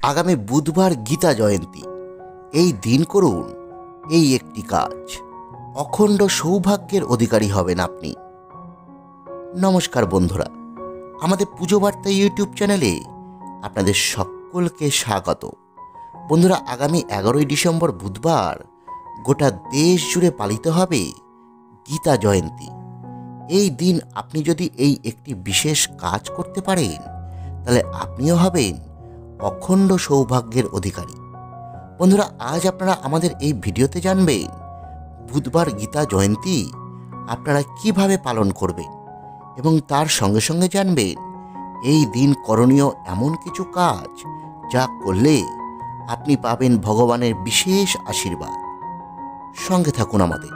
আগামী বুধবার গীতা জয়ন্তী। এই দিন করুন এই একটি কাজ, অখণ্ড সৌভাগ্যের অধিকারী হবেন আপনি। নমস্কার বন্ধুরা, আমাদের পুজো বার্তা ইউটিউব চ্যানেলে আপনাদের সকলকে স্বাগত। বন্ধুরা, আগামী 11ই ডিসেম্বর বুধবার গোটা দেশ জুড়ে পালিত হবে গীতা জয়ন্তী। এই দিন আপনি যদি এই একটি বিশেষ কাজ করতে পারেন, তাহলে আপনিও হবেন অখণ্ড সৌভাগ্যের অধিকারী। বন্ধুরা, আজ আপনারা আমাদের এই ভিডিওতে জানবেন বুধবার গীতা জয়ন্তী আপনারা কিভাবে পালন করবেন, এবং তার সঙ্গে সঙ্গে জানবেন এই দিন করণীয় এমন কিছু কাজ যা করলে আপনি পাবেন ভগবানের বিশেষ আশীর্বাদ। সঙ্গে থাকুন আমাদের।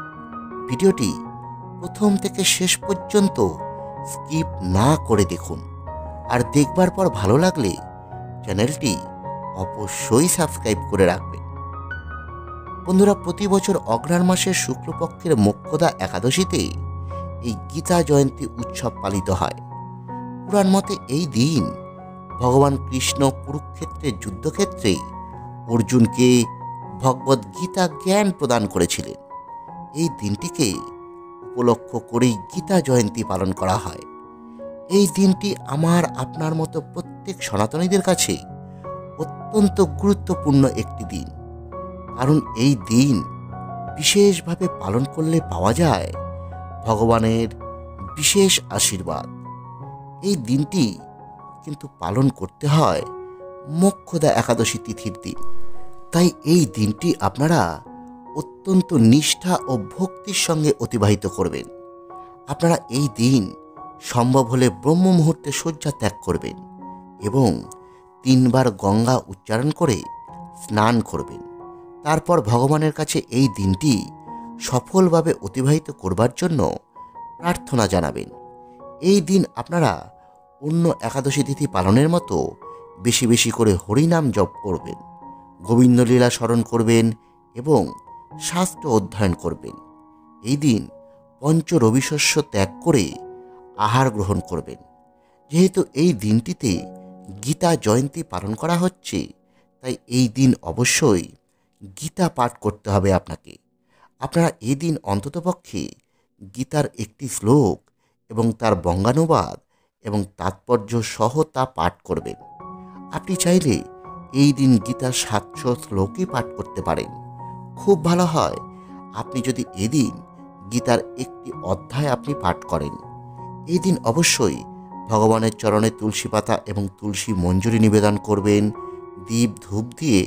ভিডিওটি প্রথম থেকে শেষ পর্যন্ত স্কিপ না করে দেখুন, আর দেখবার পর ভালো লাগলে চ্যানেলটি অবশ্যই সাবস্ক্রাইব করে রাখবেন। বন্ধুরা, প্রতি বছর অগ্রহায়ণ মাসের শুক্লপক্ষের মোক্ষদা একাদশীতে এই গীতা জয়ন্তী উৎসব পালিত হয়। পুরাণ মতে এই দিন ভগবান কৃষ্ণ কুরুক্ষেত্রের যুদ্ধক্ষেত্রে অর্জুনকে ভগবদ্ গীতা জ্ঞান প্রদান করেছিলেন। এই দিনটিকে উপলক্ষ করেই গীতা জয়ন্তী পালন করা হয়। এই দিনটি আমার আপনার মতো প্রত্যেক সনাতনীদের কাছে অত্যন্ত গুরুত্বপূর্ণ একটি দিন, কারণ এই দিন বিশেষভাবে পালন করলে পাওয়া যায় ভগবানের বিশেষ আশীর্বাদ। এই দিনটি কিন্তু পালন করতে হয় মোক্ষদা একাদশী তিথির দিন। তাই এই দিনটি আপনারা অত্যন্ত নিষ্ঠা ও ভক্তির সঙ্গে অতিবাহিত করবেন। আপনারা এই দিন সম্ভব হলে ব্রহ্ম মুহূর্তে শয্যা ত্যাগ করবেন এবং 3 বার গঙ্গা উচ্চারণ করে স্নান করবেন। তারপর ভগবানের কাছে এই দিনটি সফলভাবে অতিবাহিত করবার জন্য প্রার্থনা জানাবেন। এই দিন আপনারা অন্য একাদশী তিথি পালনের মতো বেশি বেশি করে হরিনাম জপ করবেন, গোবিন্দলীলা স্মরণ করবেন এবং শাস্ত্র অধ্যয়ন করবেন। এই দিন পঞ্চ রবিশস্য ত্যাগ করে আহার গ্রহণ করবেন। যেহেতু এই দিনটিতে গীতা জয়ন্তী পালন করা হচ্ছে, তাই এই দিন অবশ্যই গীতা পাঠ করতে হবে আপনাকে। আপনারা এই দিন অন্ততপক্ষে গীতার একটি শ্লোক এবং তার বঙ্গানুবাদ এবং তাৎপর্য সহ তা পাঠ করবেন। আপনি চাইলে এই দিন গীতার 700 শ্লোকই পাঠ করতে পারেন। খুব ভালো হয় আপনি যদি এদিন গীতার একটি অধ্যায় আপনি পাঠ করেন। এই দিন অবশ্যই ভগবানের চরণে তুলসী পাতা এবং তুলসী মঞ্জুরি নিবেদন করবেন। দীপ ধূপ দিয়ে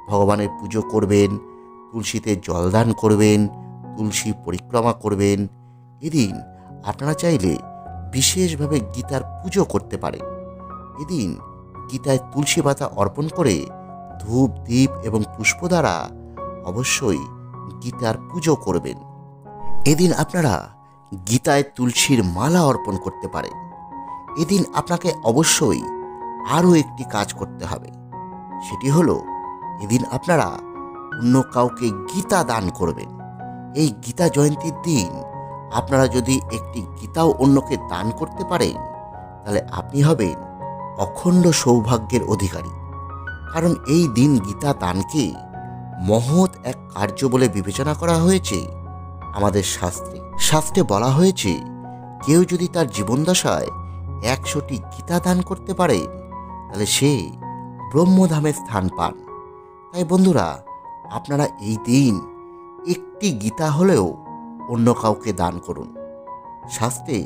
ভগবানের পুজো করবেন, তুলসীতে জলদান করবেন, তুলসী পরিক্রমা করবেন। এদিন আপনারা চাইলে বিশেষভাবে গীতার পুজো করতে পারেন। এদিন গীতায় তুলসী পাতা অর্পণ করে ধূপ দীপ এবং পুষ্প দ্বারা অবশ্যই গীতার পুজো করবেন। এদিন আপনারা গীতায় তুলসীর মালা অর্পণ করতে পারেন। এদিন আপনাকে অবশ্যই আরও একটি কাজ করতে হবে, সেটি হলো এদিন আপনারা অন্য কাউকে গীতা দান করবেন। এই গীতা জয়ন্তীর দিন আপনারা যদি একটি গীতাও অন্যকে দান করতে পারেন, তাহলে আপনি হবেন অখণ্ড সৌভাগ্যের অধিকারী। কারণ এই দিন গীতা দানকে মহৎ এক কার্য বলে বিবেচনা করা হয়েছে। আমাদের শাস্ত্রে বলা হয়েছে, কেউ যদি তার জীবনদশায় 100টি গীতা দান করতে পারে, তাহলে সে ব্রহ্মধামে স্থান পান। তাই বন্ধুরা, আপনারা এই দিন একটি গীতা হলেও অন্য কাউকে দান করুন। শাস্ত্রে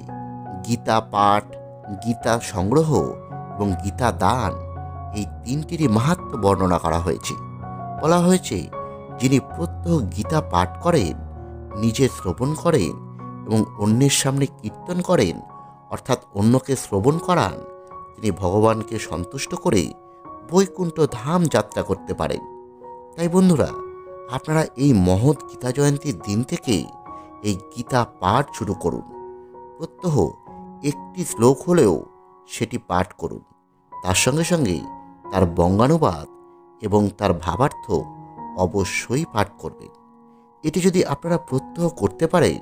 গীতা পাঠ, গীতা সংগ্রহ এবং গীতা দান এই তিনটিরই মাহাত্ম্য বর্ণনা করা হয়েছে। বলা হয়েছে, যিনি প্রত্যহ গীতা পাঠ করেন, নিজে শ্রবণ করেন এবং অন্যের সামনে কীর্তন করেন, অর্থাৎ অন্যকে শ্রবণ করান, তিনি ভগবানকে সন্তুষ্ট করে বৈকুণ্ঠ ধাম যাত্রা করতে পারেন। তাই বন্ধুরা, আপনারা এই মহৎ গীতা জয়ন্তীর দিন থেকে এই গীতা পাঠ শুরু করুন। প্রত্যহ একটি শ্লোক হলেও সেটি পাঠ করুন। তার সঙ্গে সঙ্গে তার বঙ্গানুবাদ এবং তার ভাবার্থ অবশ্যই পাঠ করবেন। এটি যদি আপনারা প্রত্যহ করতে পারেন,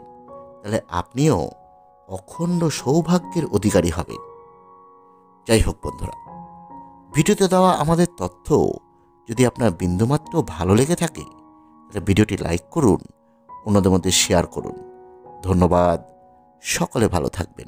তাহলে আপনিও অখণ্ড সৌভাগ্যের অধিকারী হবেন। যাই হোক বন্ধুরা, ভিডিওতে দেওয়া আমাদের তথ্য যদি আপনার বিন্দুমাত্র ভালো লেগে থাকে তাহলে ভিডিওটি লাইক করুন, অন্যদের মধ্যে শেয়ার করুন। ধন্যবাদ। সকলে ভালো থাকবেন।